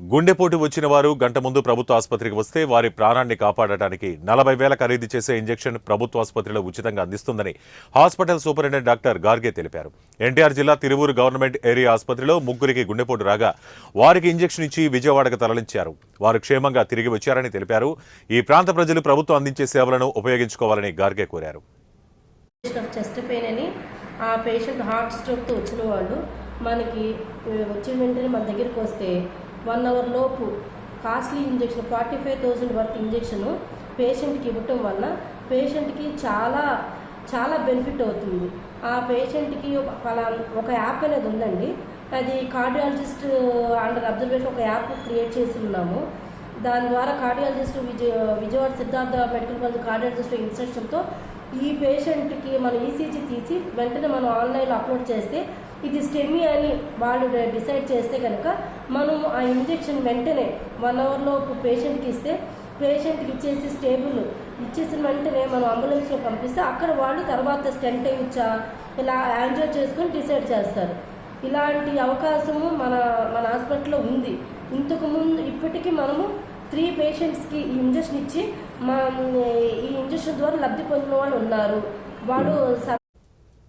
గుండెపోటు వచ్చిన వారు గంట ముందు ప్రభుత్వ ఆసుపత్రికి వస్తే వారి ప్రాణాన్ని కాపాడటానికి 40,000 ఖరీదు చేసే ఇంజెక్షన్ ప్రభుత్వ ఆసుపత్రిలో ఉచితంగా అందిస్తుందని హాస్పిటల్ సూపరింటెండెంట్ డాక్టర్ గార్గే తెలిపారు. ఎన్టీఆర్ జిల్లా తిరువూరు గవర్నమెంట్ ఏరియా ఆసుపత్రిలో ముగ్గురికి గుండెపోటు రాగా వారికి ఇంజెక్షన్ ఇచ్చి విజయవాడకు తరలించారు. వారు క్షేమంగా తిరిగి వచ్చారని తెలిపారు. ఈ ప్రాంత ప్రజలు ప్రభుత్వం అందించే సేవలను ఉపయోగించుకోవాలని గార్గే కోరారు. చెస్ట్ పెయిన్ అని ఆ పేషెంట్ హార్ట్ స్ట్రోక్తో వచ్చిన వాళ్ళు మనకి వచ్చిన వెంటనే మన దగ్గరికి వస్తే 1 అవర్ లోపు కాస్ట్లీ ఇంజెక్షన్ 45,000 వర్త్ ఇంజెక్షను పేషెంట్కి ఇవ్వటం వల్ల పేషెంట్కి చాలా చాలా బెనిఫిట్ అవుతుంది. ఆ పేషెంట్కి ఒక యాప్ అనేది ఉందండి, అది కార్డియాలజిస్ట్ అండర్ అబ్జర్వేషన్ ఒక యాప్ క్రియేట్ చేసి ఉన్నాము. దాని ద్వారా cardiologist Vijayawada Siddhartha medical college cardiologist ఇన్స్ట్రక్షన్తో ఈ పేషెంట్కి మనం ఈసీజీ తీసి వెంటనే మనం ఆన్లైన్లో అప్లోడ్ చేస్తే ఇది స్టెమీ అని వాళ్ళు డిసైడ్ చేస్తే కనుక మనం ఆ ఇంజెక్షన్ వెంటనే 1 అవర్లో పేషెంట్కి ఇస్తే పేషెంట్కి ఇచ్చేసి స్టేబుల్ ఇచ్చేసిన వెంటనే మనం అంబులెన్స్లో పంపిస్తే అక్కడ వాళ్ళు తర్వాత స్టెంట్ ఇచ్చా ఇలా యాంజియో చేసుకొని డిసైడ్ చేస్తారు. ఇలాంటి అవకాశము మన హాస్పిటల్లో ఉంది. ఇంతకుముందు ఇప్పటికీ మనము 3 పేషెంట్స్కి ఈ ఇంజెక్షన్ ఇచ్చి ఈ ఇంజెక్షన్ ద్వారా లబ్ధి పొందిన వాళ్ళు ఉన్నారు. వాళ్ళు